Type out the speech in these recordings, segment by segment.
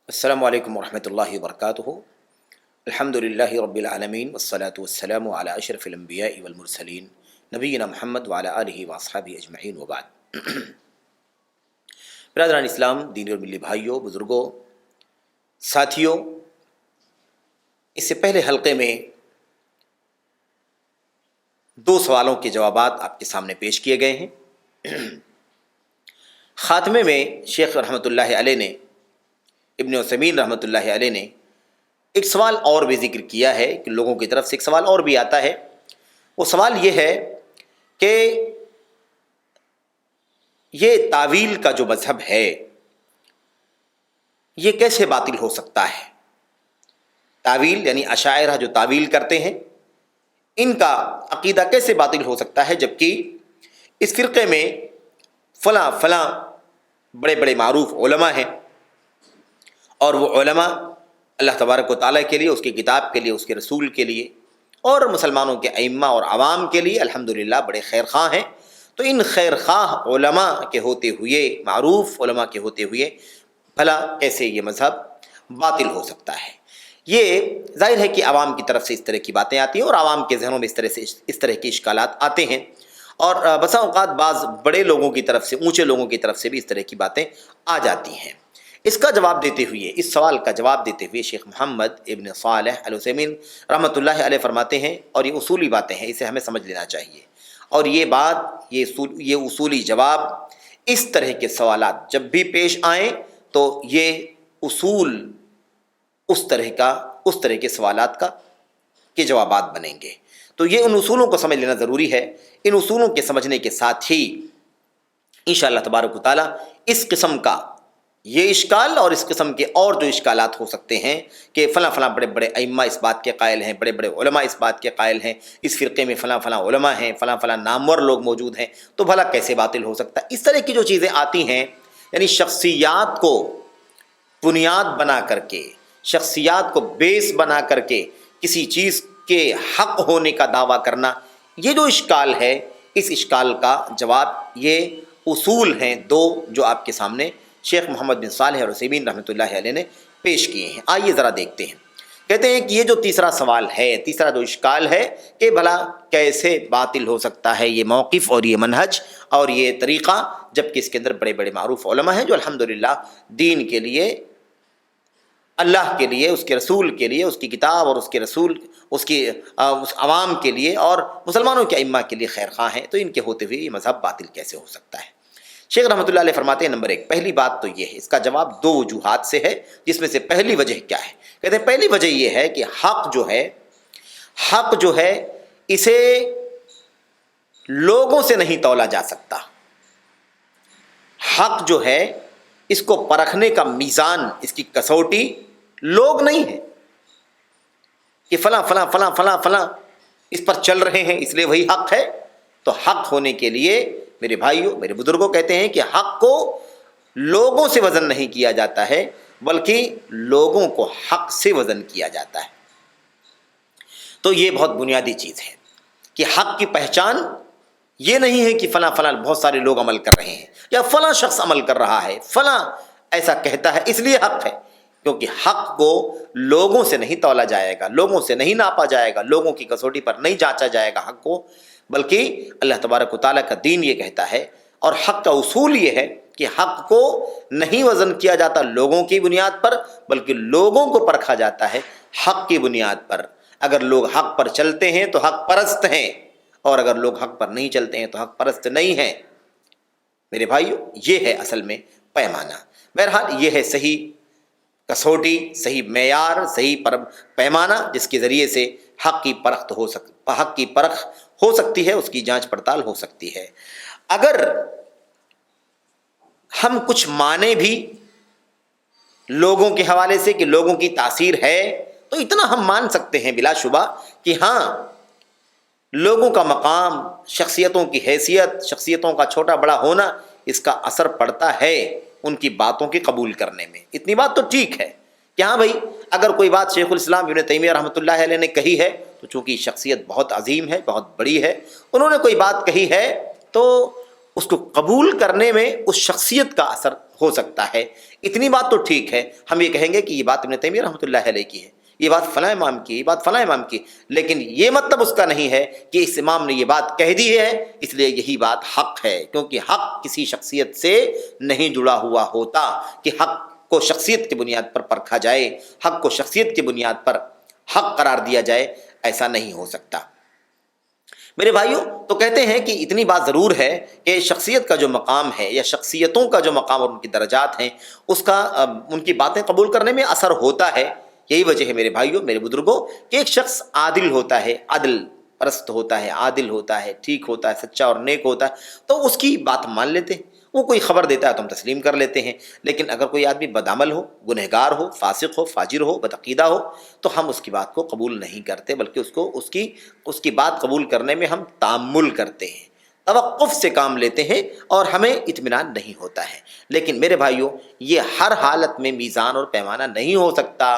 السلام علیکم ورحمۃ اللہ وبرکاتہ۔ الحمد للہ رب العالمین والصلاة والسلام علی اشرف الانبیاء والمرسلین نبینا محمد وعلی آلہ واصحابہ اجمعین وبعد۔ برادران اسلام، دینی اور ملی بھائیوں، بزرگوں، ساتھیوں، اس سے پہلے حلقے میں دو سوالوں کے جوابات آپ کے سامنے پیش کیے گئے ہیں۔ خاتمے میں شیخ رحمۃ اللہ علیہ نے، ابن عثیمین رحمۃ اللہ علیہ نے ایک سوال اور بھی ذکر کیا ہے کہ لوگوں کی طرف سے ایک سوال اور بھی آتا ہے۔ وہ سوال یہ ہے کہ یہ تعویل کا جو مذہب ہے یہ کیسے باطل ہو سکتا ہے؟ تعویل یعنی اشاعرہ جو تعویل کرتے ہیں، ان کا عقیدہ کیسے باطل ہو سکتا ہے جبکہ اس فرقے میں فلاں فلاں بڑے بڑے معروف علماء ہیں، اور وہ علماء اللہ تبارک و تعالیٰ کے لیے، اس کی کتاب کے لیے، اس کے رسول کے لیے اور مسلمانوں کے ائمہ اور عوام کے لیے الحمدللہ بڑے خیر خواہ ہیں۔ تو ان خیر خواہ علماء کے ہوتے ہوئے، معروف علماء کے ہوتے ہوئے بھلا کیسے یہ مذہب باطل ہو سکتا ہے؟ یہ ظاہر ہے کہ عوام کی طرف سے اس طرح کی باتیں آتی ہیں اور عوام کے ذہنوں میں اس طرح کے اشکالات آتے ہیں، اور بسا اوقات بعض بڑے لوگوں کی طرف سے، اونچے لوگوں کی طرف سے بھی اس طرح کی باتیں آ جاتی ہیں۔ اس کا جواب دیتے ہوئے، اس سوال کا جواب دیتے ہوئے شیخ محمد ابن صالح العثیمین رحمۃ اللہ علیہ فرماتے ہیں، اور یہ اصولی باتیں ہیں، اسے ہمیں سمجھ لینا چاہیے، اور یہ بات، یہ اصولی جواب، اس طرح کے سوالات جب بھی پیش آئیں تو یہ اصول اس طرح کے سوالات کے جوابات بنیں گے۔ تو یہ ان اصولوں کو سمجھ لینا ضروری ہے۔ ان اصولوں کے سمجھنے کے ساتھ ہی انشاءاللہ تبارک و تعالیٰ اس قسم کا یہ اشکال اور اس قسم کے اور جو اشکالات ہو سکتے ہیں کہ فلاں فلاں بڑے بڑے ائمہ اس بات کے قائل ہیں، بڑے بڑے علماء اس بات کے قائل ہیں، اس فرقے میں فلاں فلاں علماء ہیں، فلاں فلاں نامور لوگ موجود ہیں، تو بھلا کیسے باطل ہو سکتا ہے؟ اس طرح کی جو چیزیں آتی ہیں، یعنی شخصیات کو بنیاد بنا کر کے، شخصیات کو بیس بنا کر کے کسی چیز کے حق ہونے کا دعویٰ کرنا، یہ جو اشکال ہے، اس اشکال کا جواب یہ اصول ہیں دو جو آپ کے سامنے شیخ محمد بن صالح العثیمین رحمۃ اللہ علیہ نے پیش کیے ہیں۔ آئیے ذرا دیکھتے ہیں۔ کہتے ہیں کہ یہ جو تیسرا سوال ہے، تیسرا جو اشکال ہے کہ بھلا کیسے باطل ہو سکتا ہے یہ موقف اور یہ منہج اور یہ طریقہ، جبکہ اس کے اندر بڑے بڑے معروف علماء ہیں جو الحمدللہ دین کے لیے، اللہ کے لیے، اس کے رسول کے لیے، اس کی کتاب اور اس کے رسول، اس عوام کے لیے اور مسلمانوں کے ائمہ کے لیے خیر خواہ ہیں، تو ان کے ہوتے ہوئے یہ مذہب باطل کیسے ہو سکتا ہے؟ شیخ رحمۃ اللہ علیہ فرماتے ہیں، نمبر ایک، پہلی بات تو یہ ہے، اس کا جواب دو وجوہات سے ہے، جس میں سے پہلی وجہ کیا ہے؟ کہتے ہیں پہلی وجہ یہ ہے کہ حق جو ہے اسے لوگوں سے نہیں تولا جا سکتا۔ حق جو ہے اس کو پرکھنے کا میزان، اس کی کسوٹی لوگ نہیں ہیں کہ فلاں فلاں فلاں فلاں فلاں اس پر چل رہے ہیں اس لیے وہی حق ہے۔ تو حق ہونے کے لیے میرے بھائیوں، میرے بزرگوں کہتے ہیں کہ حق کو لوگوں سے وزن نہیں کیا جاتا ہے، بلکہ لوگوں کو حق سے وزن کیا جاتا ہے۔ تو یہ بہت بنیادی چیز ہے کہ حق کی پہچان یہ نہیں ہے کہ فلاں فلاں بہت سارے لوگ عمل کر رہے ہیں یا فلاں شخص عمل کر رہا ہے، فلاں ایسا کہتا ہے اس لیے حق ہے، کیونکہ حق کو لوگوں سے نہیں تولا جائے گا، لوگوں سے نہیں ناپا جائے گا، لوگوں کی کسوٹی پر نہیں جانچا جائے گا حق کو، بلکہ اللہ تبارک و تعالیٰ کا دین یہ کہتا ہے، اور حق کا اصول یہ ہے کہ حق کو نہیں وزن کیا جاتا لوگوں کی بنیاد پر، بلکہ لوگوں کو پرکھا جاتا ہے حق کی بنیاد پر۔ اگر لوگ حق پر چلتے ہیں تو حق پرست ہیں، اور اگر لوگ حق پر نہیں چلتے ہیں تو حق پرست نہیں ہیں۔ میرے بھائیو، یہ ہے اصل میں پیمانہ۔ بہرحال یہ ہے صحیح کسوٹی، صحیح معیار، صحیح پیمانہ جس کے ذریعے سے حق کی پرخت حق کی پرخ ہو سکتی ہے، اس کی جانچ پڑتال ہو سکتی ہے۔ اگر ہم کچھ مانے بھی لوگوں کے حوالے سے کہ لوگوں کی تاثیر ہے، تو اتنا ہم مان سکتے ہیں بلا شبہ کہ ہاں، لوگوں کا مقام، شخصیتوں کی حیثیت، شخصیتوں کا چھوٹا بڑا ہونا، اس کا اثر پڑتا ہے ان کی باتوں کے قبول کرنے میں۔ اتنی بات تو ٹھیک ہے کہ ہاں بھائی، اگر کوئی بات شیخ الاسلام ابن تیمیہ رحمۃ اللہ علیہ نے کہی ہے تو چونکہ شخصیت بہت عظیم ہے، بہت بڑی ہے، انہوں نے کوئی بات کہی ہے تو اس کو قبول کرنے میں اس شخصیت کا اثر ہو سکتا ہے۔ اتنی بات تو ٹھیک ہے، ہم یہ کہیں گے کہ یہ بات ابن تیمیہ رحمۃ اللہ علیہ کی ہے، یہ بات فلاں امام کی، یہ بات فلاں امام کی، لیکن یہ مطلب اس کا نہیں ہے کہ اس امام نے یہ بات کہہ دی ہے اس لیے یہی بات حق ہے، کیونکہ حق کسی شخصیت سے نہیں جڑا ہوا ہوتا کہ حق کو شخصیت کی بنیاد پر پرکھا جائے، حق کو شخصیت کی بنیاد پر حق قرار دیا جائے، ایسا نہیں ہو سکتا۔ میرے بھائیوں، تو کہتے ہیں کہ اتنی بات ضرور ہے کہ شخصیت کا جو مقام ہے یا شخصیتوں کا جو مقام اور ان کی درجات ہیں، اس کا ان کی باتیں قبول کرنے میں اثر ہوتا ہے۔ یہی وجہ ہے میرے بھائیوں، میرے بزرگوں، کہ ایک شخص عادل ہوتا ہے، عدل پرست ہوتا ہے، عادل ہوتا ہے، ٹھیک ہوتا ہے، سچا اور نیک ہوتا ہے، تو اس کی بات مان لیتے ہیں۔ وہ کوئی خبر دیتا ہے تو ہم تسلیم کر لیتے ہیں، لیکن اگر کوئی آدمی بدعمل ہو، گنہگار ہو، فاسق ہو، فاجر ہو، بدعقیدہ ہو، تو ہم اس کی بات کو قبول نہیں کرتے، بلکہ اس کی بات قبول کرنے میں ہم تأمل کرتے ہیں، توقف سے کام لیتے ہیں، اور ہمیں اطمینان نہیں ہوتا ہے۔ لیکن میرے بھائیوں، یہ ہر حالت میں میزان اور پیمانہ نہیں ہو سکتا،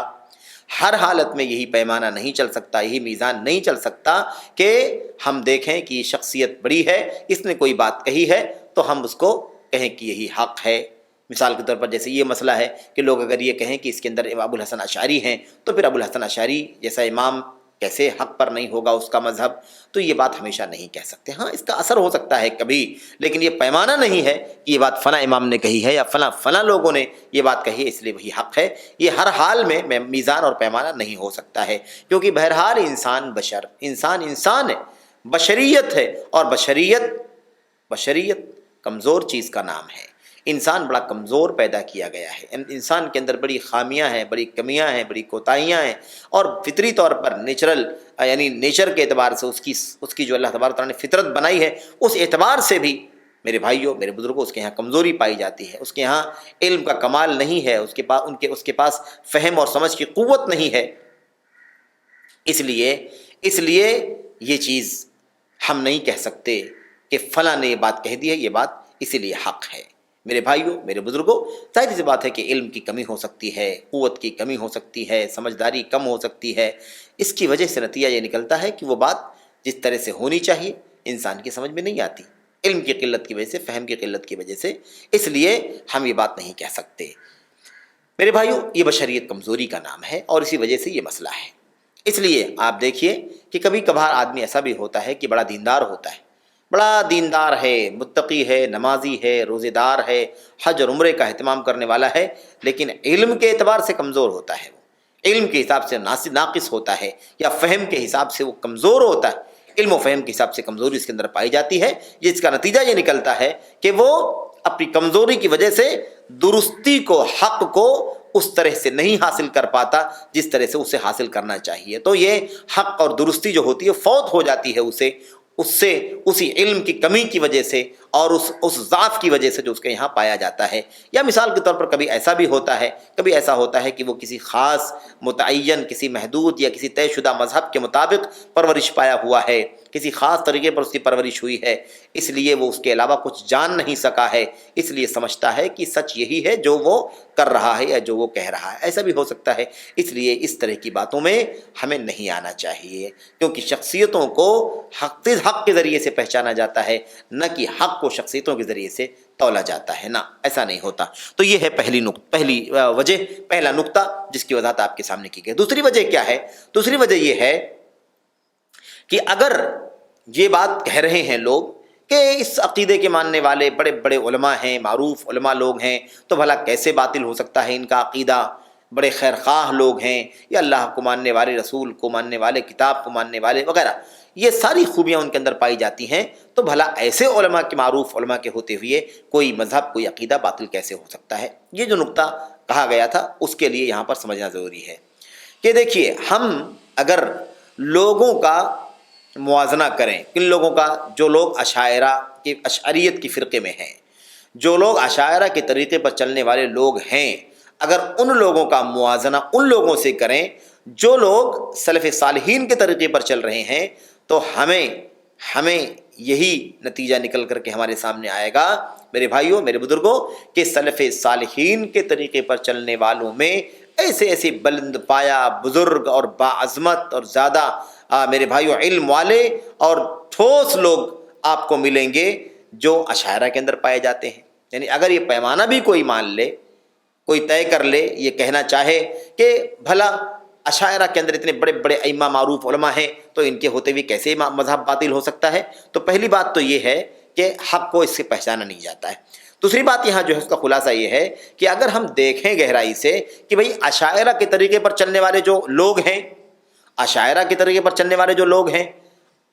ہر حالت میں یہی پیمانہ نہیں چل سکتا، یہی میزان نہیں چل سکتا کہ ہم دیکھیں کہ یہ شخصیت بڑی ہے، اس نے کوئی بات کہی ہے تو ہم اس کو کہیں کہ یہی حق ہے۔ مثال کے طور پر جیسے یہ مسئلہ ہے کہ لوگ اگر یہ کہیں کہ اس کے اندر ابو الحسن اشعری ہیں، تو پھر ابو الحسن اشعری جیسا امام کیسے حق پر نہیں ہوگا اس کا مذہب، تو یہ بات ہمیشہ نہیں کہہ سکتے۔ ہاں، اس کا اثر ہو سکتا ہے کبھی، لیکن یہ پیمانہ نہیں ہے کہ یہ بات فلاں امام نے کہی ہے یا فلاں لوگوں نے یہ بات کہی ہے اس لیے وہی حق ہے۔ یہ ہر حال میں میزان اور پیمانہ نہیں ہو سکتا ہے، کیونکہ بہرحال انسان ہے، بشریت ہے، اور بشریت کمزور چیز کا نام ہے۔ انسان بڑا کمزور پیدا کیا گیا ہے، انسان کے اندر بڑی خامیاں ہیں، بڑی کمیاں ہیں، بڑی کوتاہیاں ہیں، اور فطری طور پر نیچر کے اعتبار سے اس کی جو اللہ تبارک تعالیٰ نے فطرت بنائی ہے، اس اعتبار سے بھی میرے بھائیوں، میرے بزرگوں، اس کے یہاں کمزوری پائی جاتی ہے، اس کے یہاں علم کا کمال نہیں ہے، اس کے پاس فہم اور سمجھ کی قوت نہیں ہے۔ اس لیے یہ چیز ہم نہیں کہہ سکتے کہ فلاں نے یہ بات کہہ دی ہے، یہ بات اسی لیے حق ہے۔ میرے بھائیوں، میرے بزرگوں، ظاہر سی بات ہے کہ علم کی کمی ہو سکتی ہے، قوت کی کمی ہو سکتی ہے، سمجھداری کم ہو سکتی ہے۔ اس کی وجہ سے نتیجہ یہ نکلتا ہے کہ وہ بات جس طرح سے ہونی چاہیے انسان کی سمجھ میں نہیں آتی، علم کی قلت کی وجہ سے، فہم کی قلت کی وجہ سے۔ اس لیے ہم یہ بات نہیں کہہ سکتے۔ میرے بھائیوں، یہ بشریت کمزوری کا نام ہے، اور اسی وجہ سے یہ مسئلہ ہے۔ اس لیے آپ دیکھیے کہ کبھی کبھار آدمی ایسا بھی ہوتا ہے کہ بڑا دیندار ہوتا ہے، بڑا دیندار ہے، متقی ہے، نمازی ہے، روزے دار ہے، حج اور عمرے کا اہتمام کرنے والا ہے، لیکن علم کے اعتبار سے کمزور ہوتا ہے، وہ علم کے حساب سے ناقص ہوتا ہے، یا فہم کے حساب سے وہ کمزور ہوتا ہے، علم و فہم کے حساب سے کمزوری اس کے اندر پائی جاتی ہے، جس کا نتیجہ یہ نکلتا ہے کہ وہ اپنی کمزوری کی وجہ سے درستی کو، حق کو اس طرح سے نہیں حاصل کر پاتا جس طرح سے اسے حاصل کرنا چاہیے۔ تو یہ حق اور درستی جو ہوتی ہے فوت ہو جاتی ہے اسی علم کی کمی کی وجہ سے، اور اس ضعف کی وجہ سے جو اس کے یہاں پایا جاتا ہے۔ یا مثال کے طور پر کبھی ایسا ہوتا ہے کہ وہ کسی خاص متعین، کسی محدود یا کسی طے شدہ مذہب کے مطابق پرورش پایا ہوا ہے، کسی خاص طریقے پر اس کی پرورش ہوئی ہے، اس لیے وہ اس کے علاوہ کچھ جان نہیں سکا ہے، اس لیے سمجھتا ہے کہ سچ یہی ہے جو وہ کر رہا ہے یا جو وہ کہہ رہا ہے۔ ایسا بھی ہو سکتا ہے۔ اس لیے اس طرح کی باتوں میں ہمیں نہیں آنا چاہیے، کیونکہ شخصیتوں کو حق کے ذریعے سے پہچانا جاتا ہے، نہ کہ حق کو شخصیتوں کے ذریعے سے تولا جاتا ہے، نہ، ایسا نہیں ہوتا۔ تو یہ ہے پہلی وجہ، پہلا نقطہ جس کی وضاحت آپ کے سامنے کی گئی۔ دوسری وجہ کیا ہے؟ دوسری وجہ یہ ہے کہ اگر یہ بات کہہ رہے ہیں لوگ کہ اس عقیدے کے ماننے والے بڑے بڑے علماء ہیں، معروف علماء لوگ ہیں، تو بھلا کیسے باطل ہو سکتا ہے ان کا عقیدہ؟ بڑے خیر خواہ لوگ ہیں، یا اللہ کو ماننے والے، رسول کو ماننے والے، کتاب کو ماننے والے وغیرہ، یہ ساری خوبیاں ان کے اندر پائی جاتی ہیں، تو بھلا ایسے علماء کے، معروف علماء کے ہوتے ہوئے کوئی مذہب، کوئی عقیدہ باطل کیسے ہو سکتا ہے؟ یہ جو نقطہ کہا گیا تھا اس کے لیے یہاں پر سمجھنا ضروری ہے کہ دیکھیے، ہم اگر لوگوں کا موازنہ کریں، کن لوگوں کا؟ جو لوگ اشعریت کی فرقے میں ہیں، جو لوگ اشاعرہ کے طریقے پر چلنے والے لوگ ہیں، اگر ان لوگوں کا موازنہ ان لوگوں سے کریں جو لوگ سلف صالحین کے طریقے پر چل رہے ہیں، تو ہمیں یہی نتیجہ نکل کر کے ہمارے سامنے آئے گا میرے بھائیوں، میرے بزرگوں، کہ سلف صالحین کے طریقے پر چلنے والوں میں ایسے بلند پایا، بزرگ اور باعظمت اور زیادہ میرے بھائیوں علم والے اور ٹھوس لوگ آپ کو ملیں گے جو اشاعرہ کے اندر پائے جاتے ہیں۔ یعنی اگر یہ پیمانہ بھی کوئی مان لے، کوئی طے کر لے، یہ کہنا چاہے کہ بھلا اشاعرہ کے اندر اتنے بڑے بڑے ائمہ معروف علماء ہیں تو ان کے ہوتے ہوئے کیسے مذہب باطل ہو سکتا ہے؟ تو پہلی بات تو یہ ہے کہ حق کو اس سے پہچانا نہیں جاتا ہے۔ دوسری بات یہاں جو ہے اس کا خلاصہ یہ ہے کہ اگر ہم دیکھیں گہرائی سے کہ بھئی اشاعرہ کے طریقے پر چلنے والے جو لوگ ہیں، اشاعرہ کے طریقے پر چلنے والے جو لوگ ہیں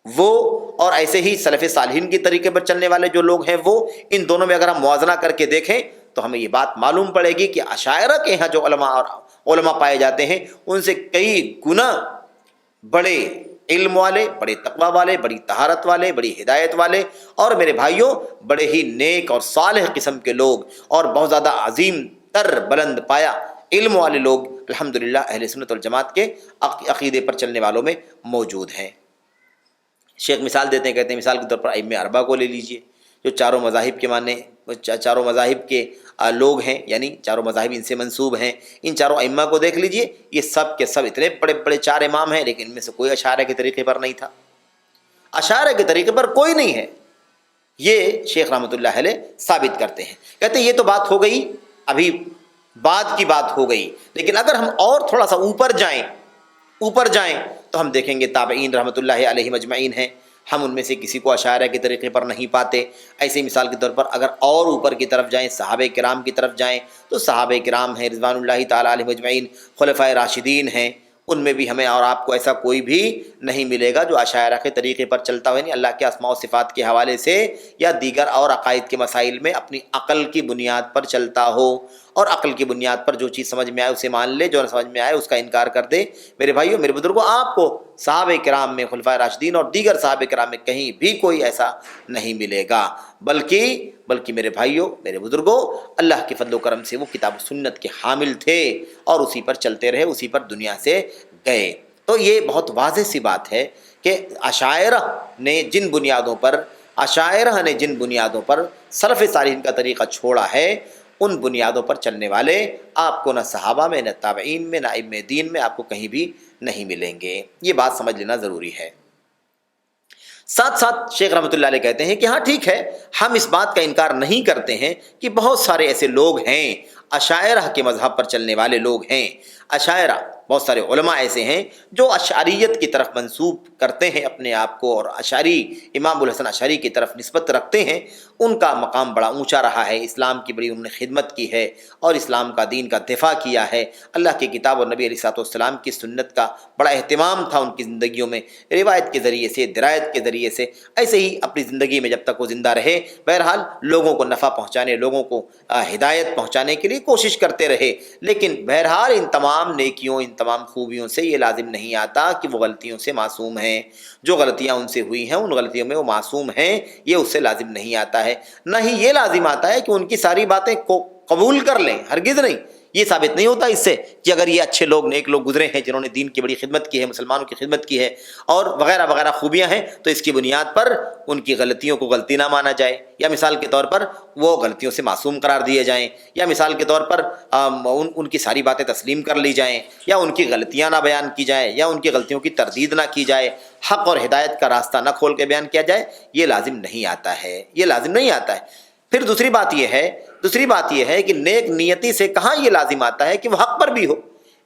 وہ، اور ایسے ہی سلف صالحین کے طریقے پر چلنے والے جو لوگ ہیں وہ، ان دونوں میں اگر ہم موازنہ کر کے دیکھیں تو ہمیں یہ بات معلوم پڑے گی کہ اشاعرہ کے یہاں جو علماء پائے جاتے ہیں ان سے کئی گنا بڑے علم والے، بڑے تقوی والے، بڑی طہارت والے، بڑی ہدایت والے، اور میرے بھائیوں بڑے ہی نیک اور صالح قسم کے لوگ اور بہت زیادہ عظیم تر بلند پایا علم والے لوگ الحمدللہ اہل سنت والجماعت کے عقیدے پر چلنے والوں میں موجود ہیں۔ شیخ مثال دیتے ہیں، کہتے ہیں مثال کے طور پر ائمہ اربعہ کو لے لیجئے، جو چاروں مذاہب کے لوگ ہیں، یعنی چاروں مذاہب ان سے منسوب ہیں۔ ان چاروں ائمہ کو دیکھ لیجئے، یہ سب کے سب اتنے بڑے بڑے 4 امام ہیں، لیکن ان میں سے کوئی اشاعرہ کے طریقے پر نہیں تھا، اشاعرہ کے طریقے پر کوئی نہیں ہے۔ یہ شیخ رحمۃ اللہ علیہ ثابت کرتے ہیں، کہتے ہیں یہ تو بات ہو گئی، ابھی بعد کی بات ہو گئی، لیکن اگر ہم اور تھوڑا سا اوپر جائیں تو ہم دیکھیں گے تابعین رحمۃ اللہ علیہ مجمعین ہیں، ہم ان میں سے کسی کو اشاعرہ کے طریقے پر نہیں پاتے۔ ایسے مثال کے طور پر اگر اور اوپر کی طرف جائیں، صحابہ کرام کی طرف جائیں، تو صحابہ کرام ہیں رضوان اللہ تعالیٰ علیہ مجمعین، خلفائے راشدین ہیں، ان میں بھی ہمیں اور آپ کو ایسا کوئی بھی نہیں ملے گا جو اشاعرہ کے طریقے پر چلتا ہو، یعنی اللہ کے اسماء و صفات کے حوالے سے یا دیگر اور عقائد کے مسائل میں اپنی عقل کی بنیاد پر چلتا ہو، اور عقل کی بنیاد پر جو چیز سمجھ میں آئے اسے مان لے، جو نہ سمجھ میں آئے اس کا انکار کر دے۔ میرے بھائیوں، میرے بزرگوں، آپ کو صحابہ کرام میں، خلفائے راشدین اور دیگر صحابہ کرام میں کہیں بھی کوئی ایسا نہیں ملے گا، بلکہ میرے بھائیوں، میرے بزرگوں، اللہ کے فضل و کرم سے وہ کتاب و سنت کے حامل تھے اور اسی پر چلتے رہے، اسی پر دنیا سے گئے۔ تو یہ بہت واضح سی بات ہے کہ اشاعرہ نے جن بنیادوں پر سلف صالحین کا طریقہ چھوڑا ہے، ان بنیادوں پر چلنے والے آپ کو نہ صحابہ میں، نہ تابعین میں، نہ ائمہ دین میں آپ کو کہیں بھی نہیں ملیں گے۔ یہ بات سمجھ لینا ضروری ہے۔ ساتھ ساتھ شیخ رحمۃ اللہ علیہ کہتے ہیں کہ ہاں ٹھیک ہے، ہم اس بات کا انکار نہیں کرتے ہیں کہ بہت سارے ایسے لوگ ہیں، اشاعرہ کے مذہب پر چلنے والے لوگ ہیں، اشاعرہ بہت سارے علماء ایسے ہیں جو اشعریت کی طرف منسوب کرتے ہیں اپنے آپ کو، اور اشعری امام ابوالحسن اشعری کی طرف نسبت رکھتے ہیں۔ ان کا مقام بڑا اونچا رہا ہے، اسلام کی بڑی انہوں نے خدمت کی ہے اور اسلام کا دین کا دفاع کیا ہے، اللہ کی کتاب اور نبی علیہ الصلوۃ والسلام کی سنت کا بڑا اہتمام تھا ان کی زندگیوں میں، روایت کے ذریعے سے، درایت کے ذریعے سے، ایسے ہی اپنی زندگی میں جب تک وہ زندہ رہے بہرحال لوگوں کو نفع پہنچانے، لوگوں کو ہدایت پہنچانے کے لیے کوشش کرتے رہے۔ لیکن بہرحال ان تمام نیکیوں، ان تمام خوبیوں سے یہ لازم نہیں آتا کہ وہ غلطیوں سے معصوم ہیں۔ جو غلطیاں ان سے ہوئی ہیں ان غلطیوں میں وہ معصوم ہیں، یہ اس سے لازم نہیں آتا ہے۔ نہ ہی یہ لازم آتا ہے کہ ان کی ساری باتیں کو قبول کر لیں، ہرگز نہیں۔ یہ ثابت نہیں ہوتا اس سے کہ اگر یہ اچھے لوگ، نیک لوگ گزرے ہیں جنہوں نے دین کی بڑی خدمت کی ہے، مسلمانوں کی خدمت کی ہے اور وغیرہ وغیرہ خوبیاں ہیں، تو اس کی بنیاد پر ان کی غلطیوں کو غلطی نہ مانا جائے، یا مثال کے طور پر وہ غلطیوں سے معصوم قرار دیے جائیں، یا مثال کے طور پر ان کی ساری باتیں تسلیم کر لی جائیں، یا ان کی غلطیاں نہ بیان کی جائیں، یا ان کی غلطیوں کی تردید نہ کی جائے، حق اور ہدایت کا راستہ نہ کھول کے بیان کیا جائے، یہ لازم نہیں آتا ہے، یہ لازم نہیں آتا ہے۔ پھر دوسری بات یہ ہے کہ نیک نیتی سے کہاں یہ لازم آتا ہے کہ وہ حق پر بھی ہو۔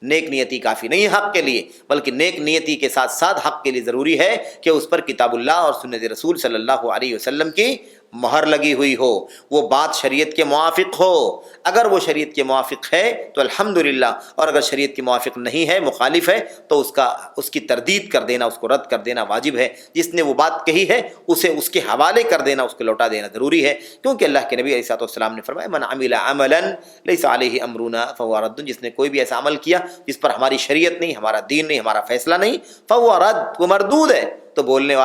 نیک نیتی کافی نہیں حق کے لیے، بلکہ نیک نیتی کے ساتھ ساتھ حق کے لیے ضروری ہے کہ اس پر کتاب اللہ اور سنت رسول صلی اللہ علیہ وسلم کی مہر لگی ہوئی ہو، وہ بات شریعت کے موافق ہو۔ اگر وہ شریعت کے موافق ہے تو الحمدللہ، اور اگر شریعت کے موافق نہیں ہے، مخالف ہے، تو اس کی تردید کر دینا، اس کو رد کر دینا واجب ہے۔ جس نے وہ بات کہی ہے اسے اس کے حوالے کر دینا، اس کو لوٹا دینا ضروری ہے، کیونکہ اللہ کے نبی علیہ الصلوۃ والسلام نے فرمایا من عمل عملا لیس علیہ امرنا فہو رد، جس نے کوئی بھی ایسا عمل کیا جس پر ہماری شریعت نہیں، ہمارا دین نہیں، ہمارا فیصلہ نہیں، فہو رد، وہ مردود ہے۔ تو بولنے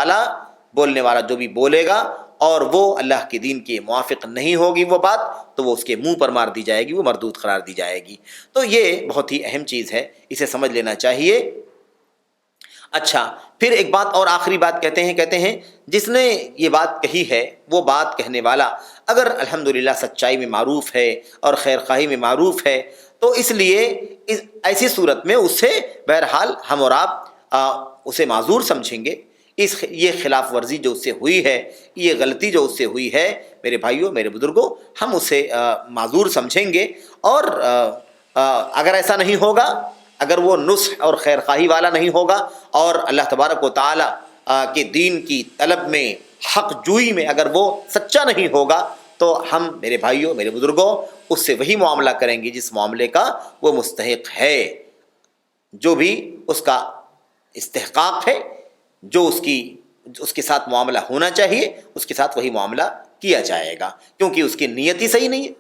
والا جو بھی بولے گا اور وہ اللہ کے دین کے موافق نہیں ہوگی وہ بات، تو وہ اس کے منہ پر مار دی جائے گی، وہ مردود قرار دی جائے گی۔ تو یہ بہت ہی اہم چیز ہے، اسے سمجھ لینا چاہیے۔ اچھا، پھر ایک بات اور آخری بات کہتے ہیں جس نے یہ بات کہی ہے، وہ بات کہنے والا اگر الحمدللہ سچائی میں معروف ہے اور خیر خواہی میں معروف ہے، تو اس لیے ایسی صورت میں اس سے بہرحال ہم اور آپ اسے معذور سمجھیں گے، یہ خلاف ورزی جو اس سے ہوئی ہے، یہ غلطی جو اس سے ہوئی ہے، میرے بھائیوں میرے بزرگوں، ہم اسے معذور سمجھیں گے، اور اگر ایسا نہیں ہوگا، اگر وہ نصح اور خیر خواہی والا نہیں ہوگا، اور اللہ تبارک و تعالیٰ کے دین کی طلب میں، حق جوئی میں اگر وہ سچا نہیں ہوگا، تو ہم میرے بھائیوں میرے بزرگوں اس سے وہی معاملہ کریں گے جس معاملے کا وہ مستحق ہے، جو بھی اس کا استحقاق ہے، جو اس کے ساتھ معاملہ ہونا چاہیے، اس کے ساتھ وہی معاملہ کیا جائے گا، کیونکہ اس کی نیت ہی صحیح نہیں ہے،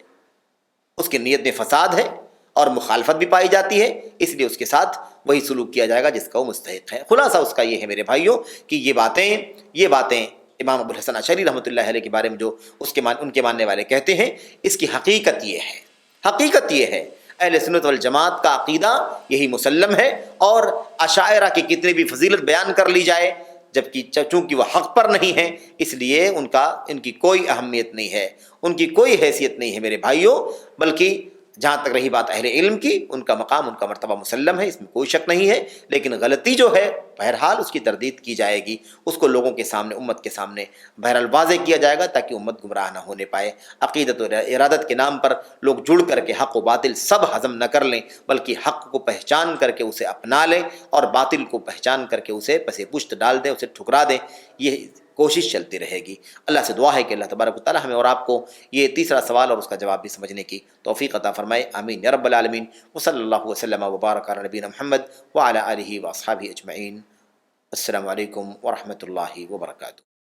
اس کی نیت میں فساد ہے اور مخالفت بھی پائی جاتی ہے، اس لیے اس کے ساتھ وہی سلوک کیا جائے گا جس کا وہ مستحق ہے۔ خلاصہ اس کا یہ ہے میرے بھائیوں کہ یہ باتیں امام ابو الحسن اشعری رحمۃ اللہ علیہ کے بارے میں جو ان کے ماننے والے کہتے ہیں، اس کی حقیقت یہ ہے اہل سنت والجماعت کا عقیدہ یہی مسلم ہے، اور اشاعرہ کی کتنی بھی فضیلت بیان کر لی جائے، جبکہ چونکہ وہ حق پر نہیں ہیں، اس لیے ان کی کوئی اہمیت نہیں ہے، ان کی کوئی حیثیت نہیں ہے میرے بھائیوں، بلکہ جہاں تک رہی بات اہل علم کی، ان کا مقام، ان کا مرتبہ مسلم ہے، اس میں کوئی شک نہیں ہے، لیکن غلطی جو ہے بہرحال اس کی تردید کی جائے گی، اس کو لوگوں کے سامنے، امت کے سامنے بہرحال واضح کیا جائے گا، تاکہ امت گمراہ نہ ہونے پائے۔ عقیدت و ارادت کے نام پر لوگ جڑ کر کے حق و باطل سب ہضم نہ کر لیں، بلکہ حق کو پہچان کر کے اسے اپنا لیں، اور باطل کو پہچان کر کے اسے پس پشت ڈال دیں، اسے ٹھکرا دیں، یہ کوشش چلتی رہے گی۔ اللہ سے دعا ہے کہ اللہ تبارک و تعالی ہمیں اور آپ کو یہ تیسرا سوال اور اس کا جواب بھی سمجھنے کی توفیق عطا فرمائے، آمین یا رب العالمین۔ وصلی اللہ وسلم وبارک علی نبینا محمد وعلی آلہ واصحابہ اجمعین۔ السلام علیکم ورحمۃ اللہ وبرکاتہ۔